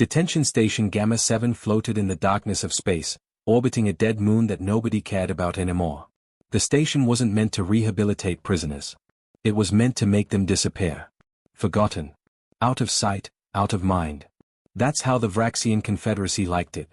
Detention Station Gamma 7 floated in the darkness of space, orbiting a dead moon that nobody cared about anymore. The station wasn't meant to rehabilitate prisoners. It was meant to make them disappear. Forgotten. Out of sight, out of mind. That's how the Vraxian Confederacy liked it.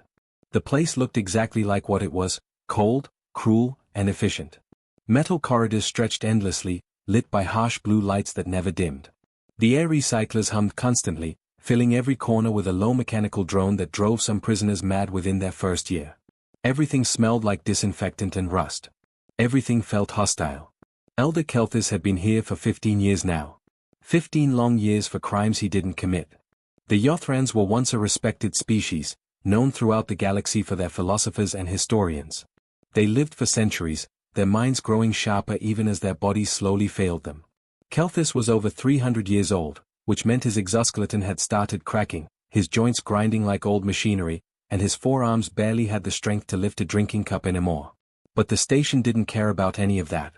The place looked exactly like what it was, cold, cruel, and efficient. Metal corridors stretched endlessly, lit by harsh blue lights that never dimmed. The air recyclers hummed constantly, filling every corner with a low mechanical drone that drove some prisoners mad within their first year. Everything smelled like disinfectant and rust. Everything felt hostile. Elder Kelthis had been here for 15 years now. 15 long years for crimes he didn't commit. The Yothrans were once a respected species, known throughout the galaxy for their philosophers and historians. They lived for centuries, their minds growing sharper even as their bodies slowly failed them. Kelthis was over 300 years old, which meant his exoskeleton had started cracking, his joints grinding like old machinery, and his forearms barely had the strength to lift a drinking cup anymore. But the station didn't care about any of that.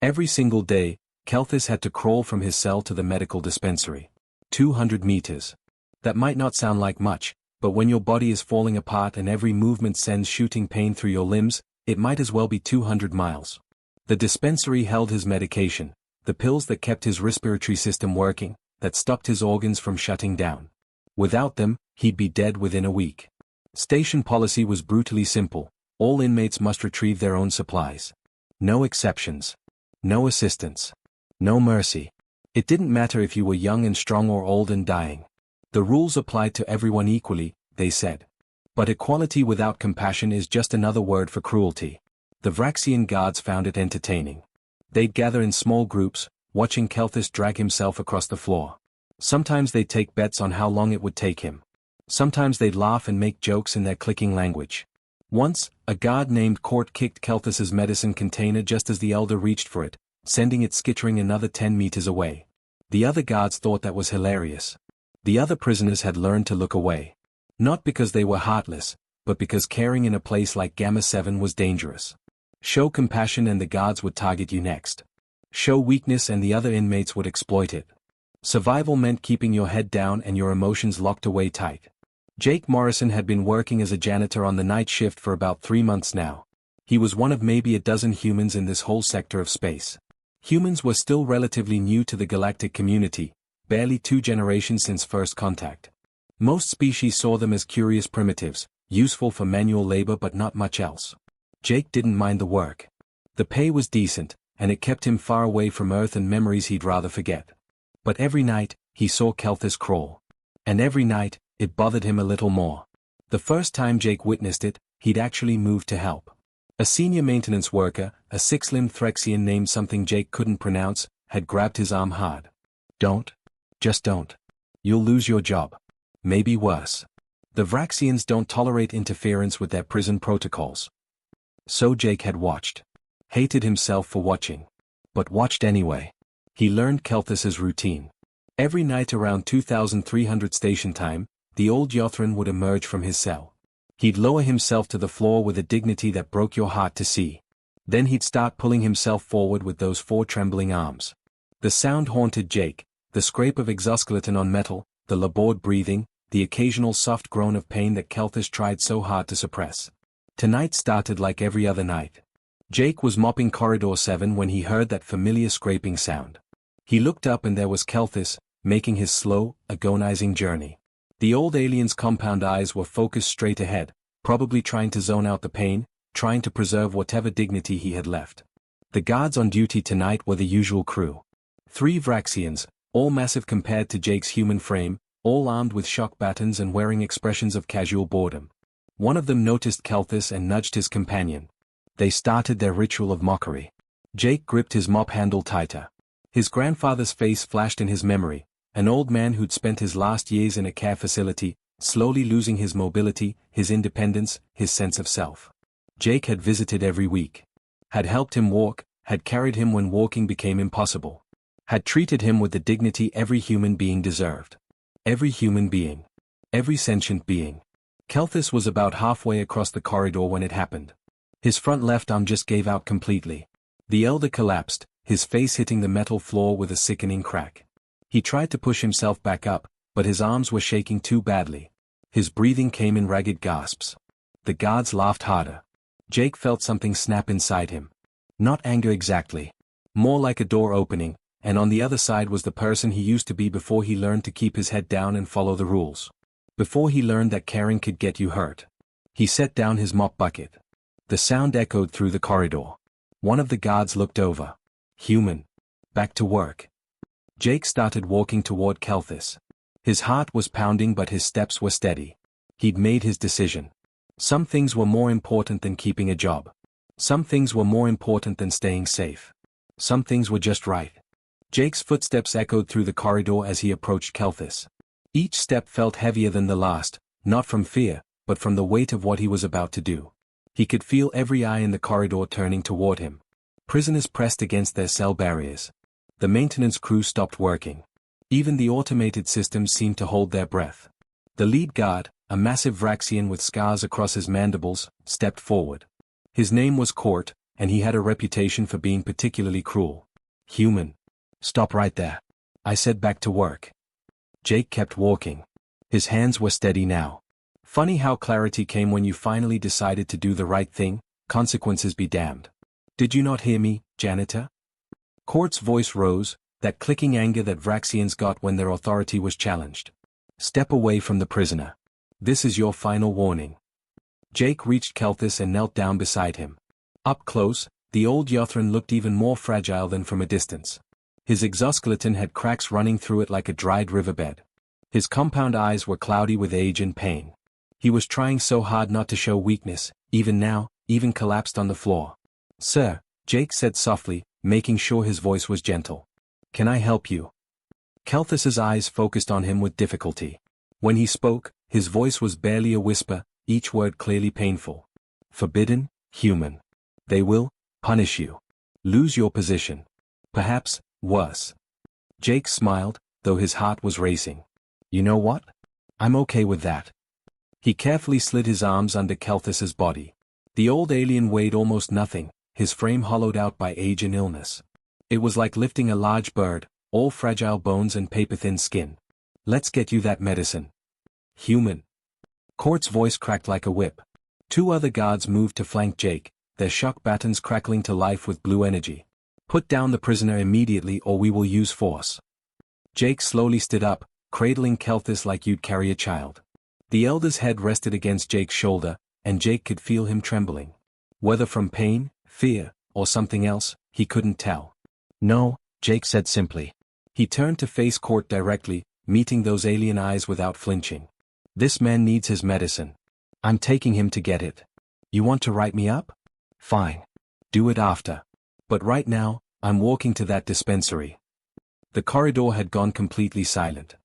Every single day, Kelthis had to crawl from his cell to the medical dispensary. 200 meters. That might not sound like much, but when your body is falling apart and every movement sends shooting pain through your limbs, it might as well be 200 miles. The dispensary held his medication, the pills that kept his respiratory system working, that stopped his organs from shutting down. Without them, he'd be dead within a week. Station policy was brutally simple: all inmates must retrieve their own supplies. No exceptions. No assistance. No mercy. It didn't matter if you were young and strong or old and dying. The rules applied to everyone equally, they said. But equality without compassion is just another word for cruelty. The Vraxian guards found it entertaining. They'd gather in small groups, watching Kelthis drag himself across the floor. Sometimes they'd take bets on how long it would take him. Sometimes they'd laugh and make jokes in their clicking language. Once, a guard named Court kicked Kelthis's medicine container just as the elder reached for it, sending it skittering another 10 meters away. The other guards thought that was hilarious. The other prisoners had learned to look away. Not because they were heartless, but because caring in a place like Gamma 7 was dangerous. Show compassion and the guards would target you next. Show weakness and the other inmates would exploit it. Survival meant keeping your head down and your emotions locked away tight. Jake Morrison had been working as a janitor on the night shift for about 3 months now. He was one of maybe a dozen humans in this whole sector of space. Humans were still relatively new to the galactic community, barely 2 generations since first contact. Most species saw them as curious primitives, useful for manual labor but not much else. Jake didn't mind the work. The pay was decent, and it kept him far away from Earth and memories he'd rather forget. But every night, he saw Kelthis crawl. And every night, it bothered him a little more. The first time Jake witnessed it, he'd actually moved to help. A senior maintenance worker, a 6-limbed Threxian named something Jake couldn't pronounce, had grabbed his arm hard. Don't. Just don't. You'll lose your job. Maybe worse. The Vraxians don't tolerate interference with their prison protocols. So Jake had watched. Hated himself for watching. But watched anyway. He learned Kelthis's routine. Every night around 2300 station time, the old Yothran would emerge from his cell. He'd lower himself to the floor with a dignity that broke your heart to see. Then he'd start pulling himself forward with those 4 trembling arms. The sound haunted Jake, the scrape of exoskeleton on metal, the labored breathing, the occasional soft groan of pain that Kelthis tried so hard to suppress. Tonight started like every other night. Jake was mopping Corridor 7 when he heard that familiar scraping sound. He looked up and there was Kelthis, making his slow, agonizing journey. The old alien's compound eyes were focused straight ahead, probably trying to zone out the pain, trying to preserve whatever dignity he had left. The guards on duty tonight were the usual crew. 3 Vraxians, all massive compared to Jake's human frame, all armed with shock batons and wearing expressions of casual boredom. One of them noticed Kelthis and nudged his companion. They started their ritual of mockery. Jake gripped his mop handle tighter. His grandfather's face flashed in his memory, an old man who'd spent his last years in a care facility, slowly losing his mobility, his independence, his sense of self. Jake had visited every week. Had helped him walk, had carried him when walking became impossible. Had treated him with the dignity every human being deserved. Every human being. Every sentient being. Kelthis was about halfway across the corridor when it happened. His front left arm just gave out completely. The elder collapsed, his face hitting the metal floor with a sickening crack. He tried to push himself back up, but his arms were shaking too badly. His breathing came in ragged gasps. The guards laughed harder. Jake felt something snap inside him. Not anger exactly. More like a door opening, and on the other side was the person he used to be before he learned to keep his head down and follow the rules. Before he learned that caring could get you hurt. He set down his mop bucket. The sound echoed through the corridor. One of the guards looked over. Human. Back to work. Jake started walking toward Kelthis. His heart was pounding but his steps were steady. He'd made his decision. Some things were more important than keeping a job. Some things were more important than staying safe. Some things were just right. Jake's footsteps echoed through the corridor as he approached Kelthis. Each step felt heavier than the last, not from fear, but from the weight of what he was about to do. He could feel every eye in the corridor turning toward him. Prisoners pressed against their cell barriers. The maintenance crew stopped working. Even the automated systems seemed to hold their breath. The lead guard, a massive Vraxian with scars across his mandibles, stepped forward. His name was Court, and he had a reputation for being particularly cruel. Human. Stop right there. I said back to work. Jake kept walking. His hands were steady now. Funny how clarity came when you finally decided to do the right thing, consequences be damned. Did you not hear me, Janitor? Court's voice rose, that clicking anger that Vraxians got when their authority was challenged. Step away from the prisoner. This is your final warning. Jake reached Kelthis and knelt down beside him. Up close, the old Yothran looked even more fragile than from a distance. His exoskeleton had cracks running through it like a dried riverbed. His compound eyes were cloudy with age and pain. He was trying so hard not to show weakness, even now, even collapsed on the floor. Sir, Jake said softly, making sure his voice was gentle. Can I help you? Kelthis's eyes focused on him with difficulty. When he spoke, his voice was barely a whisper, each word clearly painful. Forbidden, human. They will punish you. Lose your position. Perhaps, worse. Jake smiled, though his heart was racing. You know what? I'm okay with that. He carefully slid his arms under Kelthis's body. The old alien weighed almost nothing, his frame hollowed out by age and illness. It was like lifting a large bird, all fragile bones and paper-thin skin. Let's get you that medicine. Human. Court's voice cracked like a whip. Two other guards moved to flank Jake, their shock batons crackling to life with blue energy. Put down the prisoner immediately or we will use force. Jake slowly stood up, cradling Kelthis like you'd carry a child. The elder's head rested against Jake's shoulder, and Jake could feel him trembling. Whether from pain, fear, or something else, he couldn't tell. No, Jake said simply. He turned to face Court directly, meeting those alien eyes without flinching. This man needs his medicine. I'm taking him to get it. You want to write me up? Fine. Do it after. But right now, I'm walking to that dispensary. The corridor had gone completely silent.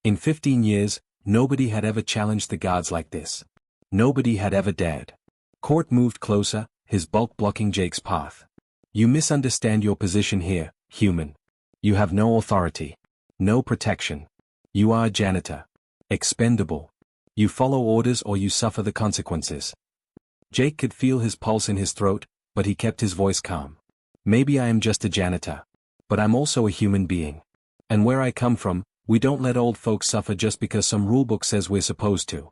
In 15 years, nobody had ever challenged the guards like this. Nobody had ever dared. Court moved closer, his bulk blocking Jake's path. You misunderstand your position here, human. You have no authority. No protection. You are a janitor. Expendable. You follow orders or you suffer the consequences. Jake could feel his pulse in his throat, but he kept his voice calm. Maybe I am just a janitor. But I'm also a human being. And where I come from, we don't let old folks suffer just because some rulebook says we're supposed to.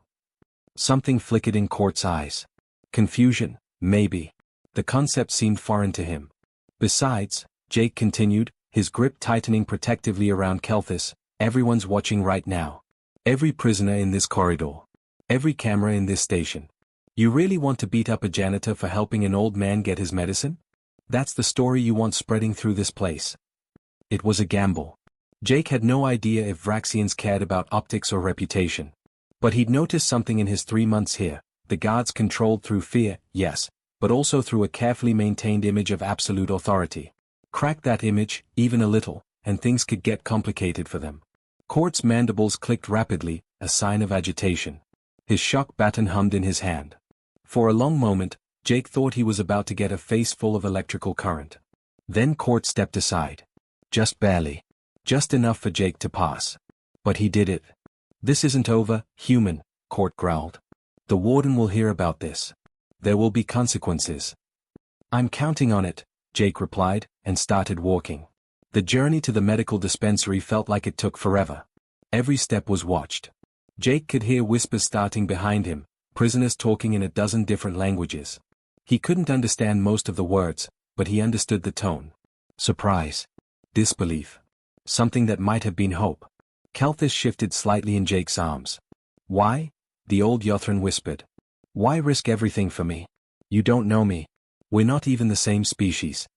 Something flickered in Court's eyes. Confusion, maybe. The concept seemed foreign to him. Besides, Jake continued, his grip tightening protectively around Kelthis, everyone's watching right now. Every prisoner in this corridor. Every camera in this station. You really want to beat up a janitor for helping an old man get his medicine? That's the story you want spreading through this place. It was a gamble. Jake had no idea if Vraxians cared about optics or reputation. But he'd noticed something in his 3 months here. The guards controlled through fear, yes, but also through a carefully maintained image of absolute authority. Crack that image, even a little, and things could get complicated for them. Court's mandibles clicked rapidly, a sign of agitation. His shock baton hummed in his hand. For a long moment, Jake thought he was about to get a face full of electrical current. Then Court stepped aside. Just barely. Just enough for Jake to pass. But he did it. This isn't over, human, Court growled. The warden will hear about this. There will be consequences. I'm counting on it, Jake replied, and started walking. The journey to the medical dispensary felt like it took forever. Every step was watched. Jake could hear whispers starting behind him, prisoners talking in a dozen different languages. He couldn't understand most of the words, but he understood the tone. Surprise. Disbelief. Something that might have been hope. Kalthus shifted slightly in Jake's arms. Why? The old Yothran whispered. Why risk everything for me? You don't know me. We're not even the same species.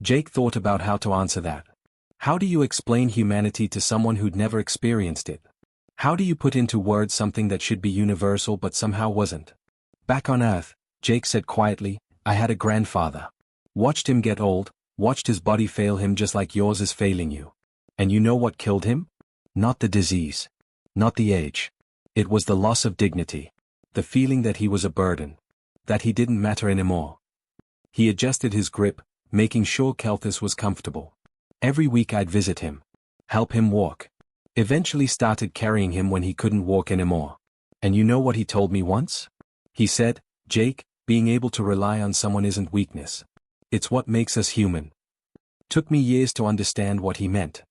Jake thought about how to answer that. How do you explain humanity to someone who'd never experienced it? How do you put into words something that should be universal but somehow wasn't? Back on Earth, Jake said quietly, I had a grandfather. Watched him get old, watched his body fail him just like yours is failing you. And you know what killed him? Not the disease. Not the age. It was the loss of dignity. The feeling that he was a burden. That he didn't matter anymore. He adjusted his grip, making sure Kalthus was comfortable. Every week I'd visit him. Help him walk. Eventually started carrying him when he couldn't walk anymore. And you know what he told me once? He said, Jake, being able to rely on someone isn't weakness. It's what makes us human. Took me years to understand what he meant.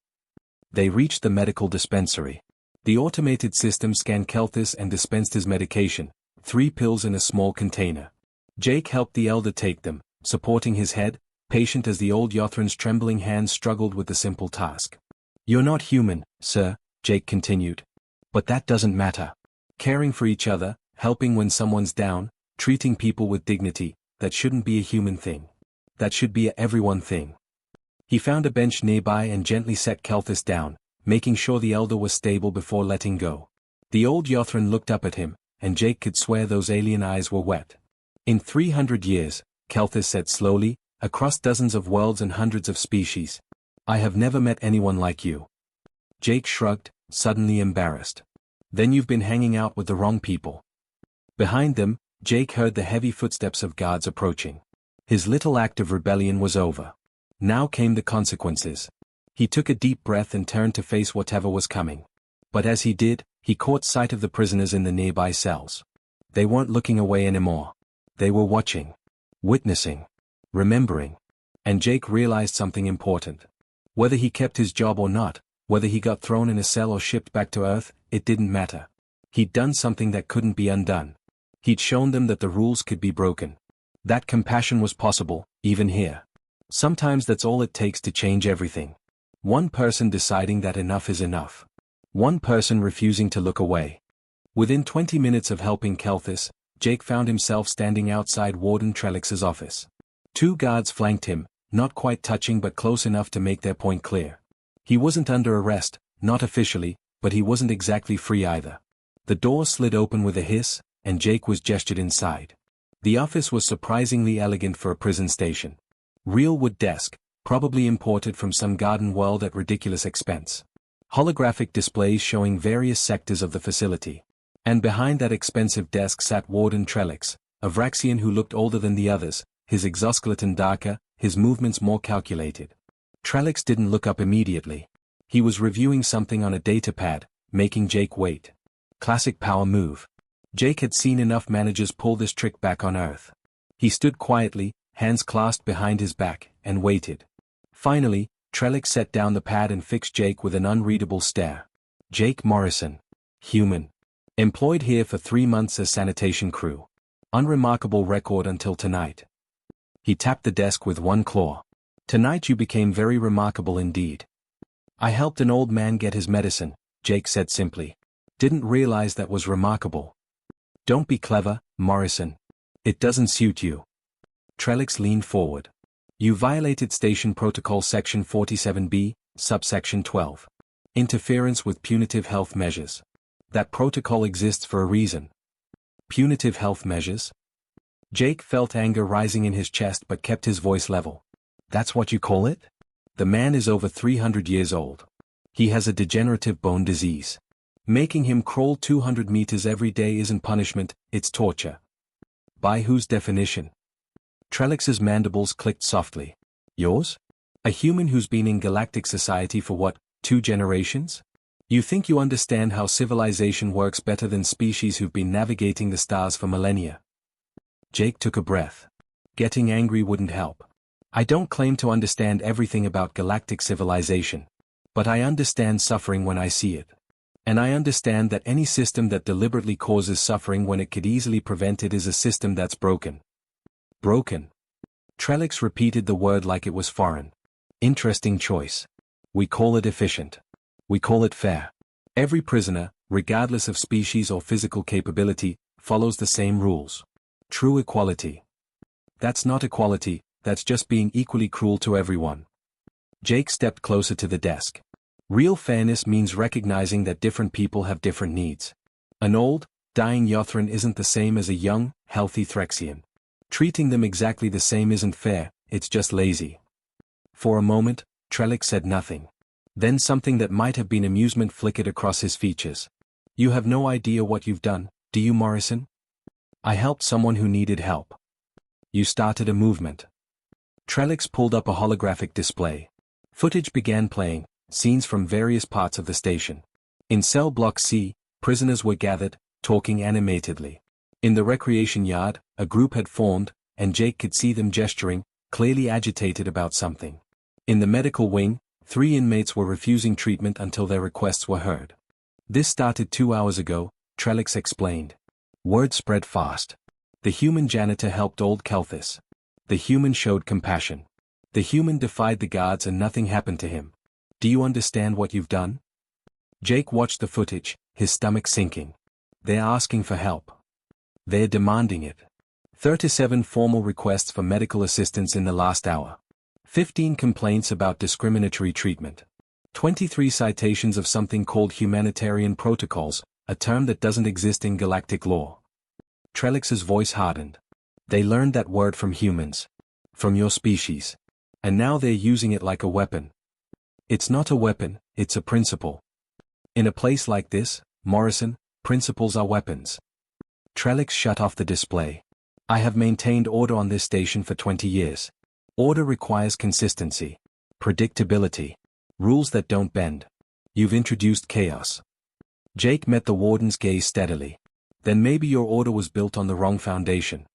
They reached the medical dispensary. The automated system scanned Kalthus and dispensed his medication, 3 pills in a small container. Jake helped the elder take them, supporting his head, patient as the old Yothran's trembling hands struggled with the simple task. You're not human, sir, Jake continued. But that doesn't matter. Caring for each other, helping when someone's down, treating people with dignity, that shouldn't be a human thing. That should be a everyone thing. He found a bench nearby and gently set Kalthus down, making sure the elder was stable before letting go. The old Yothran looked up at him, and Jake could swear those alien eyes were wet. In 300 years, Kalthus said slowly, across dozens of worlds and hundreds of species, I have never met anyone like you. Jake shrugged, suddenly embarrassed. Then you've been hanging out with the wrong people. Behind them, Jake heard the heavy footsteps of guards approaching. His little act of rebellion was over. Now came the consequences. He took a deep breath and turned to face whatever was coming. But as he did, he caught sight of the prisoners in the nearby cells. They weren't looking away anymore. They were watching. Witnessing. Remembering. And Jake realized something important. Whether he kept his job or not, whether he got thrown in a cell or shipped back to Earth, it didn't matter. He'd done something that couldn't be undone. He'd shown them that the rules could be broken. That compassion was possible, even here. Sometimes that's all it takes to change everything. One person deciding that enough is enough. One person refusing to look away. Within 20 minutes of helping Kalthus, Jake found himself standing outside Warden Trellix's office. 2 guards flanked him, not quite touching but close enough to make their point clear. He wasn't under arrest, not officially, but he wasn't exactly free either. The door slid open with a hiss, and Jake was gestured inside. The office was surprisingly elegant for a prison station. Real wood desk, probably imported from some garden world at ridiculous expense. Holographic displays showing various sectors of the facility. And behind that expensive desk sat Warden Trellix, a Vraxian who looked older than the others, his exoskeleton darker, his movements more calculated. Trellix didn't look up immediately. He was reviewing something on a datapad, making Jake wait. Classic power move. Jake had seen enough managers pull this trick back on Earth. He stood quietly, hands clasped behind his back, and waited. Finally, Trellix set down the pad and fixed Jake with an unreadable stare. Jake Morrison. Human. Employed here for 3 months as sanitation crew. Unremarkable record until tonight. He tapped the desk with one claw. Tonight you became very remarkable indeed. I helped an old man get his medicine, Jake said simply. Didn't realize that was remarkable. Don't be clever, Morrison. It doesn't suit you. Trellix leaned forward. You violated Station Protocol Section 47B, subsection 12. Interference with punitive health measures. That protocol exists for a reason. Punitive health measures? Jake felt anger rising in his chest but kept his voice level. That's what you call it? The man is over 300 years old. He has a degenerative bone disease. Making him crawl 200 meters every day isn't punishment, it's torture. By whose definition? Trellix's mandibles clicked softly. Yours? A human who's been in galactic society for what, 2 generations? You think you understand how civilization works better than species who've been navigating the stars for millennia? Jake took a breath. Getting angry wouldn't help. I don't claim to understand everything about galactic civilization. But I understand suffering when I see it. And I understand that any system that deliberately causes suffering when it could easily prevent it is a system that's broken. Broken. Trellix repeated the word like it was foreign. Interesting choice. We call it efficient. We call it fair. Every prisoner, regardless of species or physical capability, follows the same rules. True equality. That's not equality, that's just being equally cruel to everyone. Jake stepped closer to the desk. Real fairness means recognizing that different people have different needs. An old, dying Yothran isn't the same as a young, healthy Threxian. Treating them exactly the same isn't fair, it's just lazy. For a moment, Trellix said nothing. Then something that might have been amusement flickered across his features. You have no idea what you've done, do you, Morrison? I helped someone who needed help. You started a movement. Trellix pulled up a holographic display. Footage began playing, scenes from various parts of the station. In Cell Block C, prisoners were gathered, talking animatedly. In the recreation yard, a group had formed, and Jake could see them gesturing, clearly agitated about something. In the medical wing, 3 inmates were refusing treatment until their requests were heard. This started 2 hours ago, Trellix explained. Word spread fast. The human janitor helped old Kelthis. The human showed compassion. The human defied the guards and nothing happened to him. Do you understand what you've done? Jake watched the footage, his stomach sinking. They're asking for help. They're demanding it. 37 formal requests for medical assistance in the last hour. 15 complaints about discriminatory treatment. 23 citations of something called humanitarian protocols, a term that doesn't exist in galactic law. Trellix's voice hardened. They learned that word from humans. From your species. And now they're using it like a weapon. It's not a weapon, it's a principle. In a place like this, Morrison, principles are weapons. Trellix shut off the display. I have maintained order on this station for 20 years. Order requires consistency. Predictability. Rules that don't bend. You've introduced chaos. Jake met the warden's gaze steadily. Then maybe your order was built on the wrong foundation.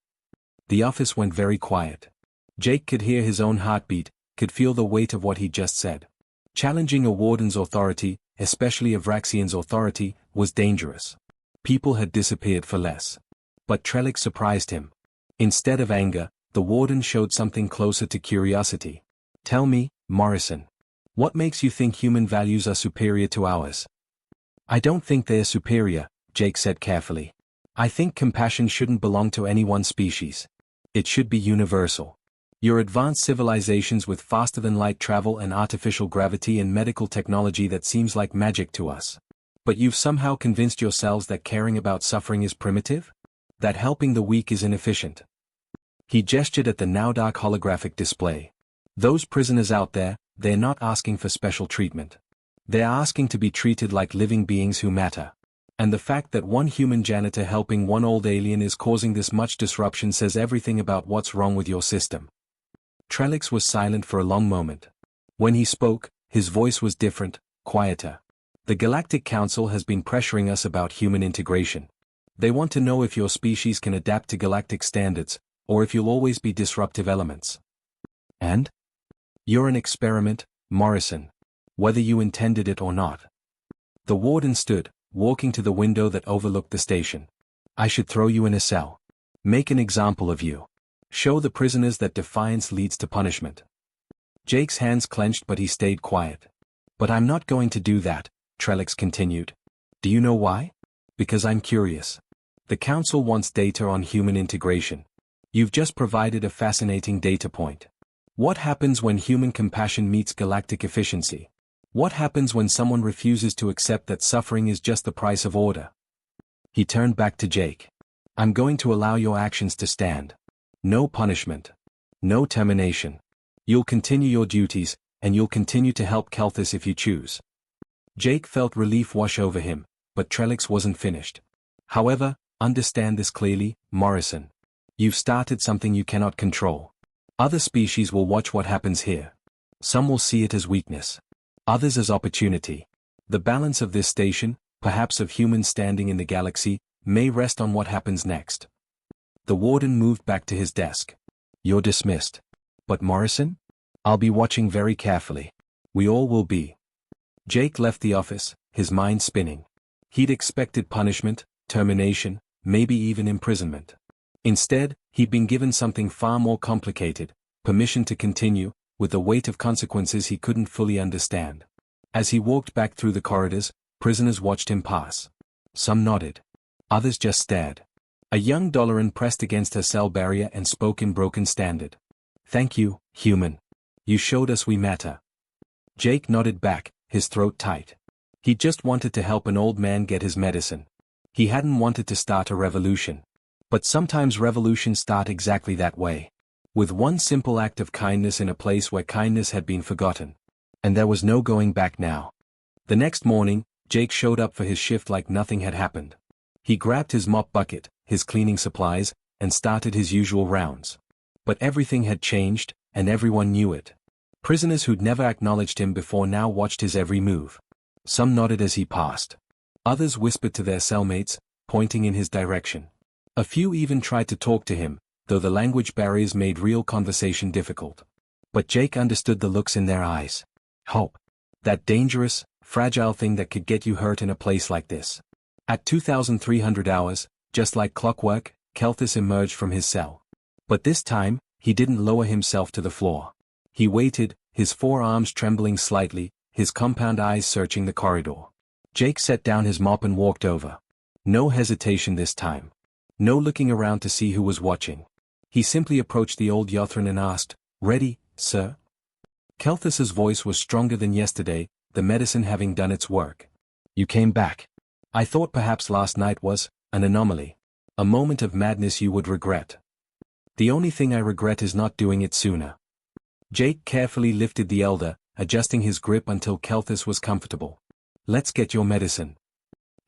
The office went very quiet. Jake could hear his own heartbeat, could feel the weight of what he'd just said. Challenging a warden's authority, especially a Vraxian's authority, was dangerous. People had disappeared for less. But Trellix surprised him. Instead of anger, the warden showed something closer to curiosity. Tell me, Morrison. What makes you think human values are superior to ours? I don't think they're superior, Jake said carefully. I think compassion shouldn't belong to any one species. It should be universal. Your advanced civilizations with faster-than-light travel and artificial gravity and medical technology that seems like magic to us. But you've somehow convinced yourselves that caring about suffering is primitive? That helping the weak is inefficient. He gestured at the now-dark holographic display. Those prisoners out there, they're not asking for special treatment. They're asking to be treated like living beings who matter. And the fact that one human janitor helping one old alien is causing this much disruption says everything about what's wrong with your system. Trellix was silent for a long moment. When he spoke, his voice was different, quieter. The Galactic Council has been pressuring us about human integration. They want to know if your species can adapt to galactic standards, or if you'll always be disruptive elements. And? You're an experiment, Morrison. Whether you intended it or not. The warden stood, walking to the window that overlooked the station. I should throw you in a cell. Make an example of you. Show the prisoners that defiance leads to punishment. Jake's hands clenched but he stayed quiet. But I'm not going to do that, Trellix continued. Do you know why? Because I'm curious. The Council wants data on human integration. You've just provided a fascinating data point. What happens when human compassion meets galactic efficiency? What happens when someone refuses to accept that suffering is just the price of order? He turned back to Jake. I'm going to allow your actions to stand. No punishment. No termination. You'll continue your duties, and you'll continue to help Kelthis if you choose. Jake felt relief wash over him, but Trellix wasn't finished. However, understand this clearly, Morrison. You've started something you cannot control. Other species will watch what happens here. Some will see it as weakness. Others as opportunity. The balance of this station, perhaps of humans standing in the galaxy, may rest on what happens next. The warden moved back to his desk. You're dismissed. But Morrison? I'll be watching very carefully. We all will be. Jake left the office, his mind spinning. He'd expected punishment, termination, maybe even imprisonment. Instead, he'd been given something far more complicated, permission to continue, with the weight of consequences he couldn't fully understand. As he walked back through the corridors, prisoners watched him pass. Some nodded. Others just stared. A young Dolaran pressed against her cell barrier and spoke in broken standard. "Thank you, human. You showed us we matter." Jake nodded back, his throat tight. He just wanted to help an old man get his medicine. He hadn't wanted to start a revolution. But sometimes revolutions start exactly that way. With one simple act of kindness in a place where kindness had been forgotten. And there was no going back now. The next morning, Jake showed up for his shift like nothing had happened. He grabbed his mop bucket, his cleaning supplies, and started his usual rounds. But everything had changed, and everyone knew it. Prisoners who'd never acknowledged him before now watched his every move. Some nodded as he passed. Others whispered to their cellmates, pointing in his direction. A few even tried to talk to him, though the language barriers made real conversation difficult. But Jake understood the looks in their eyes. Hope. That dangerous, fragile thing that could get you hurt in a place like this. At 2,300 hours, just like clockwork, Kelthus emerged from his cell. But this time, he didn't lower himself to the floor. He waited, his forearms trembling slightly, his compound eyes searching the corridor. Jake set down his mop and walked over. No hesitation this time. No looking around to see who was watching. He simply approached the old Yothran and asked, "Ready, sir?" Kelthus's voice was stronger than yesterday, the medicine having done its work. "You came back. I thought perhaps last night was an anomaly. A moment of madness you would regret. The only thing I regret is not doing it sooner." Jake carefully lifted the elder, adjusting his grip until Kelthus was comfortable. "Let's get your medicine."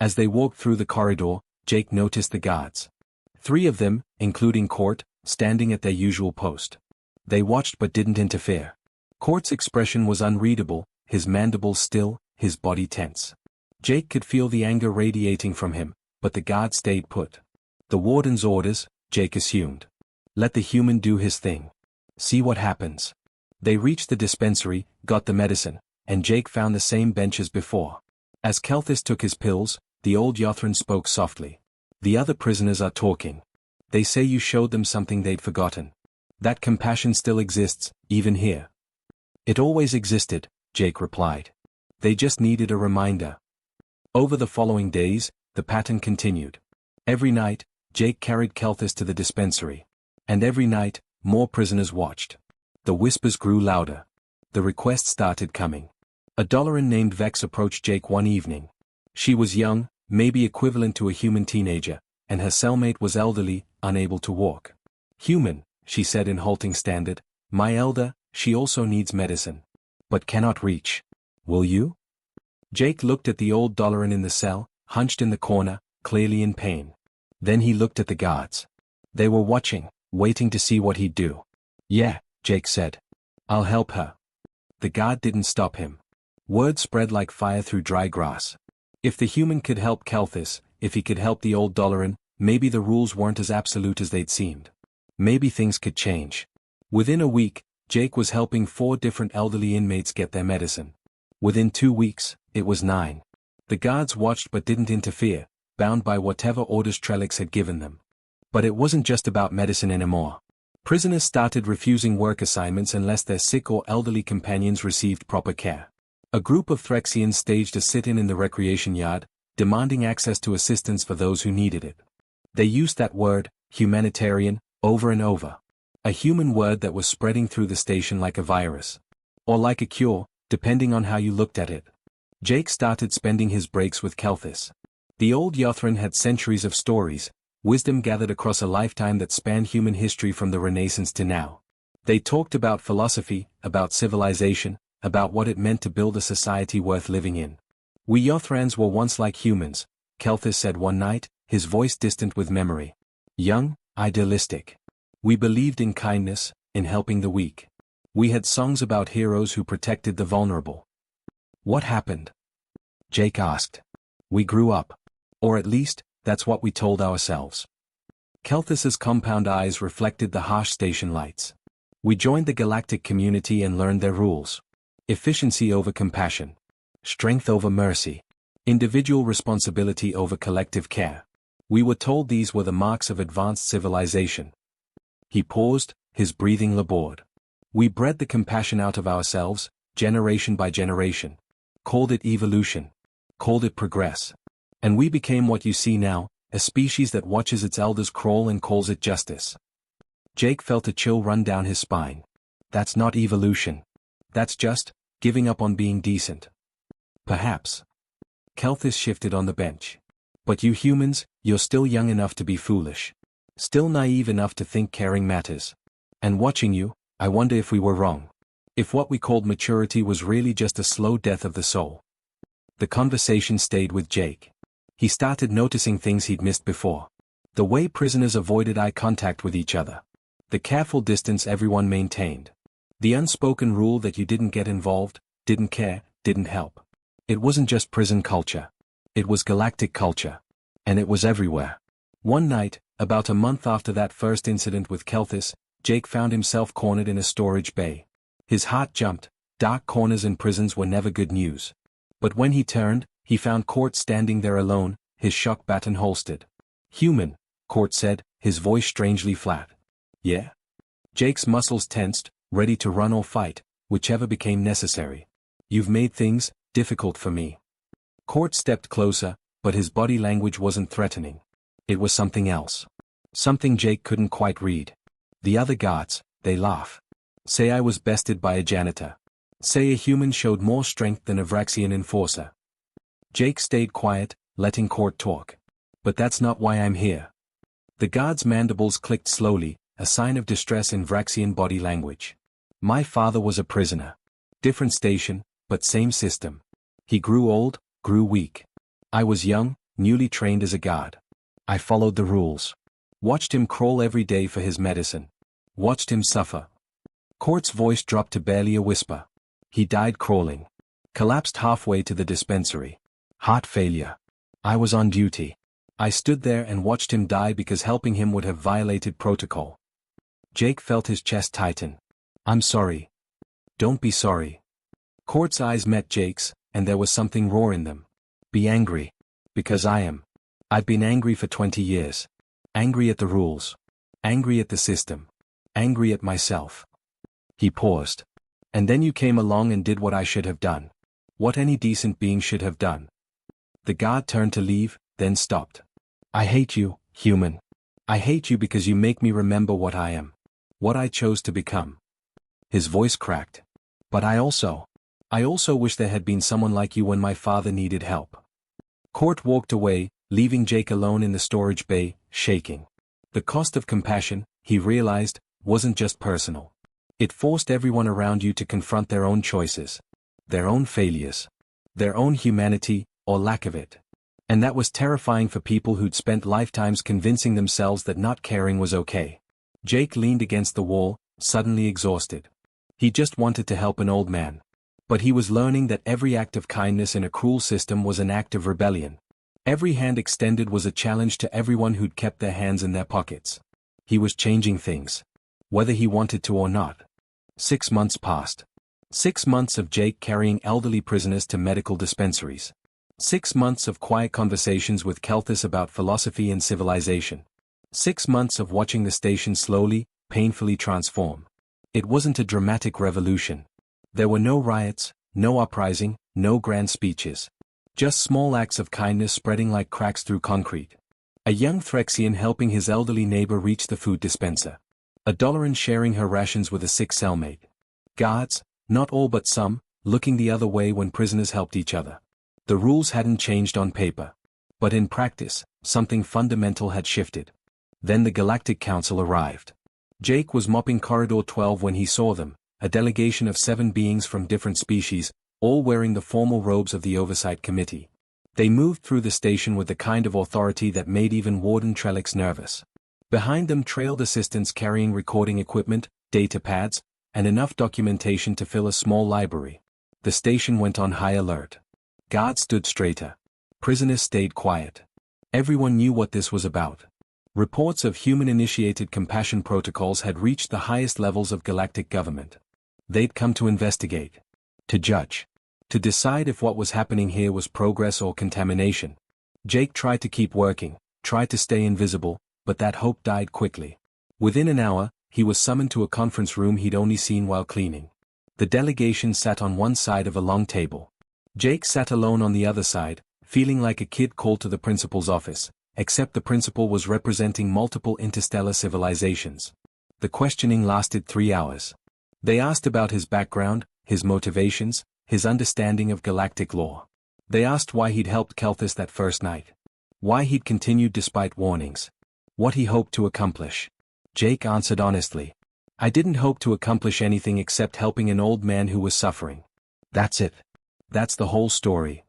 As they walked through the corridor, Jake noticed the guards. 3 of them, including Court, standing at their usual post. They watched but didn't interfere. Court's expression was unreadable, his mandibles still, his body tense. Jake could feel the anger radiating from him, but the guard stayed put. The warden's orders, Jake assumed. Let the human do his thing. See what happens. They reached the dispensary, got the medicine, and Jake found the same bench as before. As Kelthus took his pills, the old Yothran spoke softly. "The other prisoners are talking. They say you showed them something they'd forgotten. That compassion still exists, even here." "It always existed," Jake replied. "They just needed a reminder." Over the following days, the pattern continued. Every night, Jake carried Kelthus to the dispensary. And every night, more prisoners watched. The whispers grew louder. The requests started coming. A Dolaran named Vex approached Jake one evening. She was young, maybe equivalent to a human teenager, and her cellmate was elderly, unable to walk. "Human," she said in halting standard, "my elder, she also needs medicine. But cannot reach. Will you?" Jake looked at the old Dolaran in the cell, hunched in the corner, clearly in pain. Then he looked at the guards. They were watching, waiting to see what he'd do. "Yeah," Jake said. "I'll help her." The guard didn't stop him. Word spread like fire through dry grass. If the human could help Kelthus, if he could help the old Dolaran, maybe the rules weren't as absolute as they'd seemed. Maybe things could change. Within a week, Jake was helping 4 different elderly inmates get their medicine. Within 2 weeks, it was 9. The guards watched but didn't interfere, bound by whatever orders Trellix had given them. But it wasn't just about medicine anymore. Prisoners started refusing work assignments unless their sick or elderly companions received proper care. A group of Threxians staged a sit-in in the recreation yard, demanding access to assistance for those who needed it. They used that word, humanitarian, over and over. A human word that was spreading through the station like a virus. Or like a cure, depending on how you looked at it. Jake started spending his breaks with Kelthus. The old Yothran had centuries of stories, wisdom gathered across a lifetime that spanned human history from the Renaissance to now. They talked about philosophy, about civilization, about what it meant to build a society worth living in. "We Yothrans were once like humans," Kelthus said one night, his voice distant with memory. "Young, idealistic. We believed in kindness, in helping the weak. We had songs about heroes who protected the vulnerable." "What happened?" Jake asked. "We grew up. Or at least, that's what we told ourselves." Kelthus's compound eyes reflected the harsh station lights. "We joined the galactic community and learned their rules. Efficiency over compassion. Strength over mercy. Individual responsibility over collective care. We were told these were the marks of advanced civilization. He paused, his breathing labored. We bred the compassion out of ourselves, generation by generation. Called it evolution. Called it progress. And we became what you see now, a species that watches its elders crawl and calls it justice. Jake felt a chill run down his spine. That's not evolution. That's just giving up on being decent. Perhaps. Kelthis shifted on the bench. But you humans, you're still young enough to be foolish. Still naive enough to think caring matters. And watching you, I wonder if we were wrong. If what we called maturity was really just a slow death of the soul. The conversation stayed with Jake. He started noticing things he'd missed before. The way prisoners avoided eye contact with each other. The careful distance everyone maintained. The unspoken rule that you didn't get involved, didn't care, didn't help. It wasn't just prison culture. It was galactic culture. And it was everywhere. One night, about a month after that first incident with Kelthis, Jake found himself cornered in a storage bay. His heart jumped. Dark corners in prisons were never good news. But when he turned, he found Court standing there alone, his shock baton holstered. "Human," Court said, his voice strangely flat. "Yeah?" Jake's muscles tensed, ready to run or fight, whichever became necessary. "You've made things difficult for me." Court stepped closer, but his body language wasn't threatening. It was something else. Something Jake couldn't quite read. The other guards, they laugh. Say I was bested by a janitor. Say a human showed more strength than a Vraxian enforcer. Jake stayed quiet, letting Court talk. "But that's not why I'm here." The guard's mandibles clicked slowly, a sign of distress in Vraxian body language. "My father was a prisoner. Different station, but same system. He grew old, grew weak. I was young, newly trained as a guard. I followed the rules. Watched him crawl every day for his medicine. Watched him suffer." Court's voice dropped to barely a whisper. "He died crawling. Collapsed halfway to the dispensary. Heart failure. I was on duty. I stood there and watched him die because helping him would have violated protocol." Jake felt his chest tighten. "I'm sorry." "Don't be sorry." Court's eyes met Jake's, and there was something raw in them. "Be angry. Because I am. I've been angry for 20 years. Angry at the rules. Angry at the system. Angry at myself." He paused. "And then you came along and did what I should have done. What any decent being should have done." The guard turned to leave, then stopped. "I hate you, human. I hate you because you make me remember what I am. What I chose to become." His voice cracked. "But I also wish there had been someone like you when my father needed help." Court walked away, leaving Jake alone in the storage bay, shaking. The cost of compassion, he realized, wasn't just personal. It forced everyone around you to confront their own choices. Their own failures. Their own humanity, or lack of it. And that was terrifying for people who'd spent lifetimes convincing themselves that not caring was okay. Jake leaned against the wall, suddenly exhausted. He just wanted to help an old man. But he was learning that every act of kindness in a cruel system was an act of rebellion. Every hand extended was a challenge to everyone who'd kept their hands in their pockets. He was changing things. Whether he wanted to or not. 6 months passed. 6 months of Jake carrying elderly prisoners to medical dispensaries. 6 months of quiet conversations with Kelthis about philosophy and civilization. 6 months of watching the station slowly, painfully transform. It wasn't a dramatic revolution. There were no riots, no uprising, no grand speeches. Just small acts of kindness spreading like cracks through concrete. A young Threxian helping his elderly neighbor reach the food dispenser. A Doloran sharing her rations with a sick cellmate. Guards, not all but some, looking the other way when prisoners helped each other. The rules hadn't changed on paper. But in practice, something fundamental had shifted. Then the Galactic Council arrived. Jake was mopping Corridor 12 when he saw them, a delegation of 7 beings from different species, all wearing the formal robes of the Oversight Committee. They moved through the station with the kind of authority that made even Warden Trellix nervous. Behind them trailed assistants carrying recording equipment, data pads, and enough documentation to fill a small library. The station went on high alert. Guards stood straighter. Prisoners stayed quiet. Everyone knew what this was about. Reports of human-initiated compassion protocols had reached the highest levels of galactic government. They'd come to investigate. To judge. to decide if what was happening here was progress or contamination. Jake tried to keep working, tried to stay invisible, but that hope died quickly. Within an hour, he was summoned to a conference room he'd only seen while cleaning. The delegation sat on one side of a long table. Jake sat alone on the other side, feeling like a kid called to the principal's office, except the principal was representing multiple interstellar civilizations. The questioning lasted 3 hours. They asked about his background, his motivations, his understanding of galactic law. They asked why he'd helped Kelthus that first night. Why he'd continued despite warnings. What he hoped to accomplish. Jake answered honestly. I didn't hope to accomplish anything except helping an old man who was suffering. That's it. That's the whole story.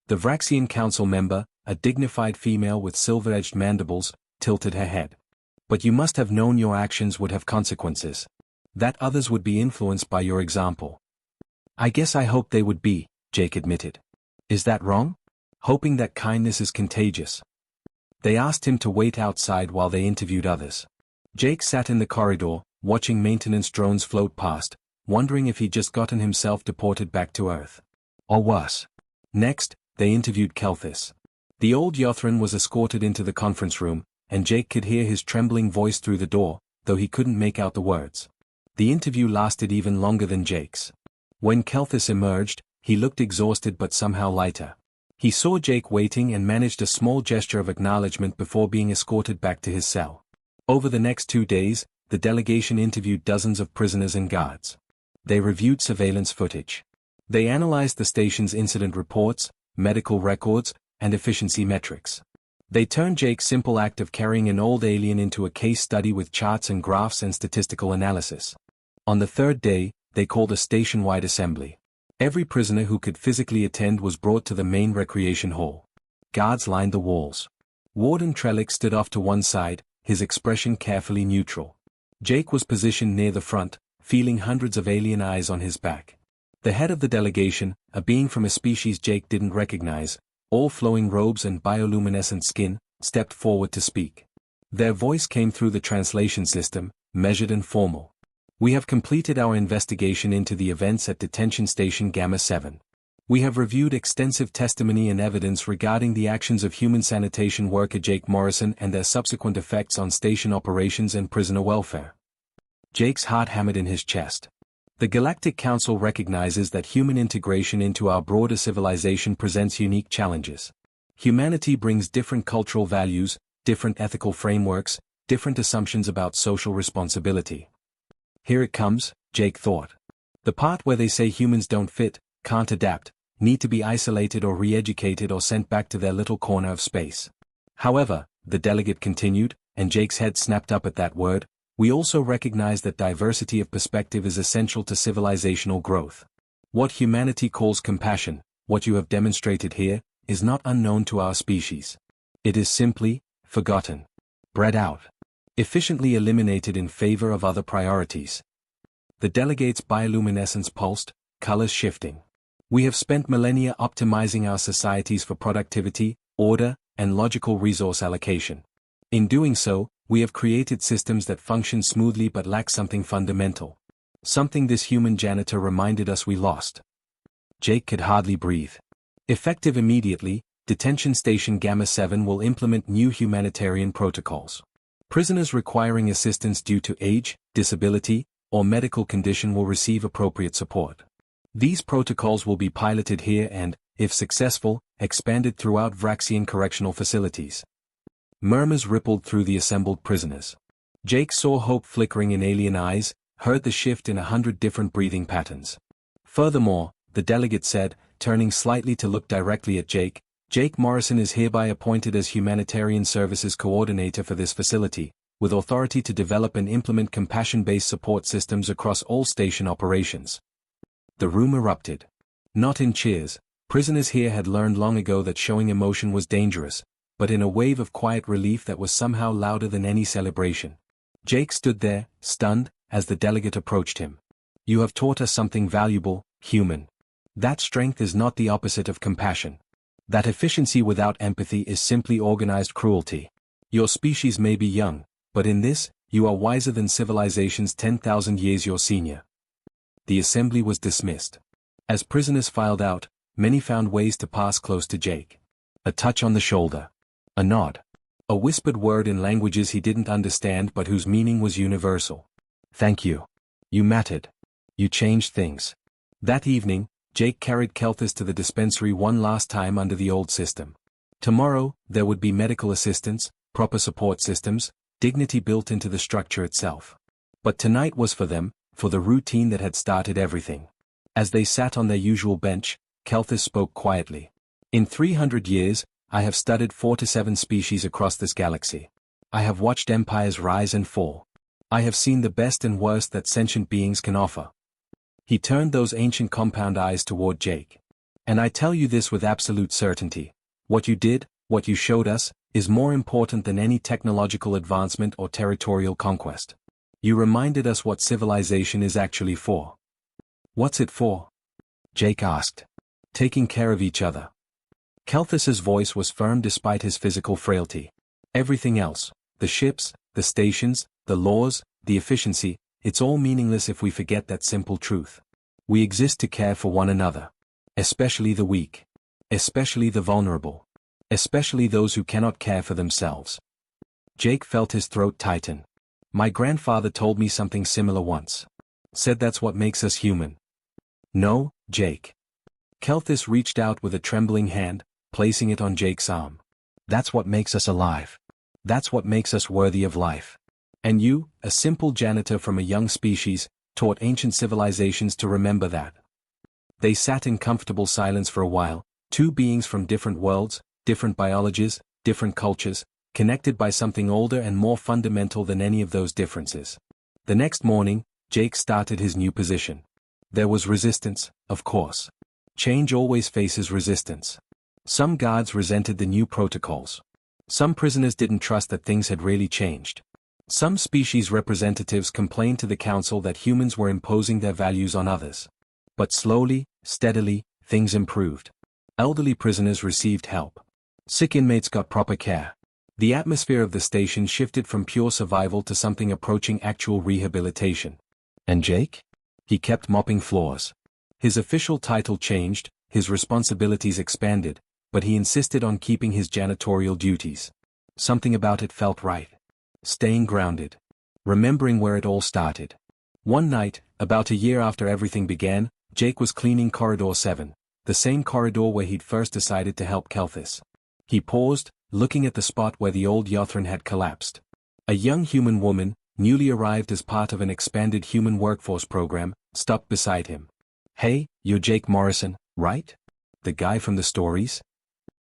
The Vraxian council member, a dignified female with silver-edged mandibles, tilted her head. But you must have known your actions would have consequences. That others would be influenced by your example. I guess I hoped they would be, Jake admitted. Is that wrong? Hoping that kindness is contagious. They asked him to wait outside while they interviewed others. Jake sat in the corridor, watching maintenance drones float past, wondering if he'd just gotten himself deported back to Earth. Or worse. Next, they interviewed Kelthus. The old Yothran was escorted into the conference room, and Jake could hear his trembling voice through the door, though he couldn't make out the words. The interview lasted even longer than Jake's. When Kelthus emerged, he looked exhausted but somehow lighter. He saw Jake waiting and managed a small gesture of acknowledgement before being escorted back to his cell. Over the next 2 days, the delegation interviewed dozens of prisoners and guards. They reviewed surveillance footage. They analyzed the station's incident reports, medical records, and efficiency metrics. They turned Jake's simple act of carrying an old alien into a case study with charts and graphs and statistical analysis. On the third day, they called a station-wide assembly. Every prisoner who could physically attend was brought to the main recreation hall. Guards lined the walls. Warden Trellick stood off to one side, his expression carefully neutral. Jake was positioned near the front, feeling hundreds of alien eyes on his back. The head of the delegation, a being from a species Jake didn't recognize, all flowing robes and bioluminescent skin, stepped forward to speak. Their voice came through the translation system, measured and formal. We have completed our investigation into the events at Detention Station Gamma 7. We have reviewed extensive testimony and evidence regarding the actions of human sanitation worker Jake Morrison and their subsequent effects on station operations and prisoner welfare. Jake's heart hammered in his chest. The Galactic Council recognizes that human integration into our broader civilization presents unique challenges. Humanity brings different cultural values, different ethical frameworks, different assumptions about social responsibility. Here it comes, Jake thought. The part where they say humans don't fit, can't adapt, need to be isolated or re-educated or sent back to their little corner of space. However, the delegate continued, and Jake's head snapped up at that word, we also recognize that diversity of perspective is essential to civilizational growth. What humanity calls compassion, what you have demonstrated here, is not unknown to our species. It is simply forgotten. Bred out. Efficiently eliminated in favor of other priorities. The delegate's bioluminescence pulsed, colors shifting. We have spent millennia optimizing our societies for productivity, order, and logical resource allocation. In doing so, we have created systems that function smoothly but lack something fundamental. Something this human janitor reminded us we lost. Jake could hardly breathe. Effective immediately, Detention Station Gamma 7 will implement new humanitarian protocols. Prisoners requiring assistance due to age, disability, or medical condition will receive appropriate support. These protocols will be piloted here and, if successful, expanded throughout Vraxian correctional facilities. Murmurs rippled through the assembled prisoners. Jake saw hope flickering in alien eyes, heard the shift in 100 different breathing patterns. Furthermore, the delegate said, turning slightly to look directly at Jake, Jake Morrison is hereby appointed as Humanitarian Services Coordinator for this facility, with authority to develop and implement compassion-based support systems across all station operations. The room erupted. Not in cheers, prisoners here had learned long ago that showing emotion was dangerous, but in a wave of quiet relief that was somehow louder than any celebration. Jake stood there, stunned, as the delegate approached him. You have taught us something valuable, human. That strength is not the opposite of compassion. That efficiency without empathy is simply organized cruelty. Your species may be young, but in this, you are wiser than civilizations 10,000 years your senior. The assembly was dismissed. As prisoners filed out, many found ways to pass close to Jake. A touch on the shoulder. A nod. A whispered word in languages he didn't understand but whose meaning was universal. Thank you. You mattered. You changed things. That evening, Jake carried Kelthus to the dispensary one last time under the old system. Tomorrow, there would be medical assistance, proper support systems, dignity built into the structure itself. But tonight was for them, for the routine that had started everything. As they sat on their usual bench, Kelthus spoke quietly. In 300 years, I have studied 4 to 7 species across this galaxy. I have watched empires rise and fall. I have seen the best and worst that sentient beings can offer. He turned those ancient compound eyes toward Jake. And I tell you this with absolute certainty. What you did, what you showed us, is more important than any technological advancement or territorial conquest. You reminded us what civilization is actually for. What's it for? Jake asked. Taking care of each other. Kelthus's voice was firm despite his physical frailty. Everything else, the ships, the stations, the laws, the efficiency, it's all meaningless if we forget that simple truth. We exist to care for one another. Especially the weak. Especially the vulnerable. Especially those who cannot care for themselves. Jake felt his throat tighten. My grandfather told me something similar once. Said that's what makes us human. No, Jake. Kelthus reached out with a trembling hand, placing it on Jake's arm. That's what makes us alive. That's what makes us worthy of life. And you, a simple janitor from a young species, taught ancient civilizations to remember that. They sat in comfortable silence for a while, two beings from different worlds, different biologies, different cultures, connected by something older and more fundamental than any of those differences. The next morning, Jake started his new position. There was resistance, of course. Change always faces resistance. Some guards resented the new protocols. Some prisoners didn't trust that things had really changed. Some species representatives complained to the council that humans were imposing their values on others. But slowly, steadily, things improved. Elderly prisoners received help. Sick inmates got proper care. The atmosphere of the station shifted from pure survival to something approaching actual rehabilitation. And Jake? He kept mopping floors. His official title changed, his responsibilities expanded, but he insisted on keeping his janitorial duties. Something about it felt right. Staying grounded. Remembering where it all started. One night, about a year after everything began, Jake was cleaning Corridor 7, the same corridor where he'd first decided to help Kelthus. He paused, looking at the spot where the old Yothran had collapsed. A young human woman, newly arrived as part of an expanded human workforce program, stopped beside him. Hey, you're Jake Morrison, right? The guy from the stories?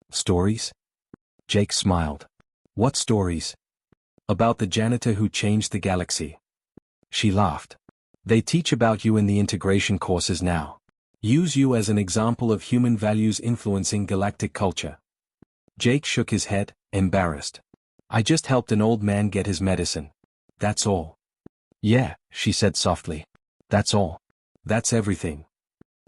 Stories? Jake smiled. What stories? About the janitor who changed the galaxy. She laughed. They teach about you in the integration courses now. Use you as an example of human values influencing galactic culture. Jake shook his head, embarrassed. I just helped an old man get his medicine. That's all. Yeah, she said softly. That's all. That's everything.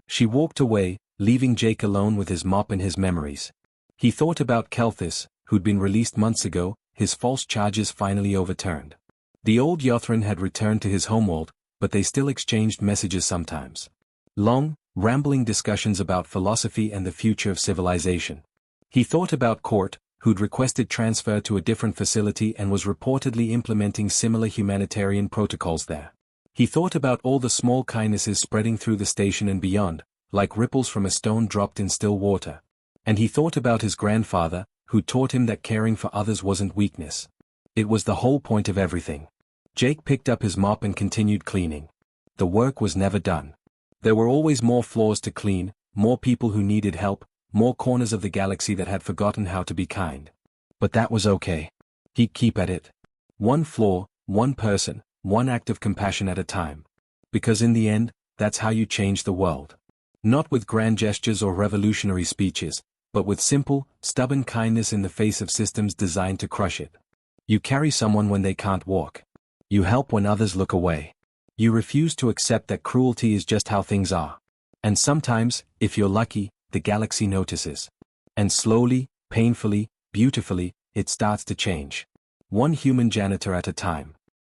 She walked away, leaving Jake alone with his mop and his memories. He thought about Kelthus, who'd been released months ago, his false charges finally overturned. The old Yothran had returned to his homeworld, but they still exchanged messages sometimes. Long, rambling discussions about philosophy and the future of civilization. He thought about Court, who'd requested transfer to a different facility and was reportedly implementing similar humanitarian protocols there. He thought about all the small kindnesses spreading through the station and beyond, like ripples from a stone dropped in still water. And he thought about his grandfather, who taught him that caring for others wasn't weakness. It was the whole point of everything. Jake picked up his mop and continued cleaning. The work was never done. There were always more floors to clean, more people who needed help, more corners of the galaxy that had forgotten how to be kind. But that was okay. He'd keep at it. One floor, one person, one act of compassion at a time. Because in the end, that's how you change the world. Not with grand gestures or revolutionary speeches, but with simple, stubborn kindness in the face of systems designed to crush it. You carry someone when they can't walk. You help when others look away. You refuse to accept that cruelty is just how things are. And sometimes, if you're lucky, the galaxy notices. And slowly, painfully, beautifully, it starts to change. One human janitor at a time.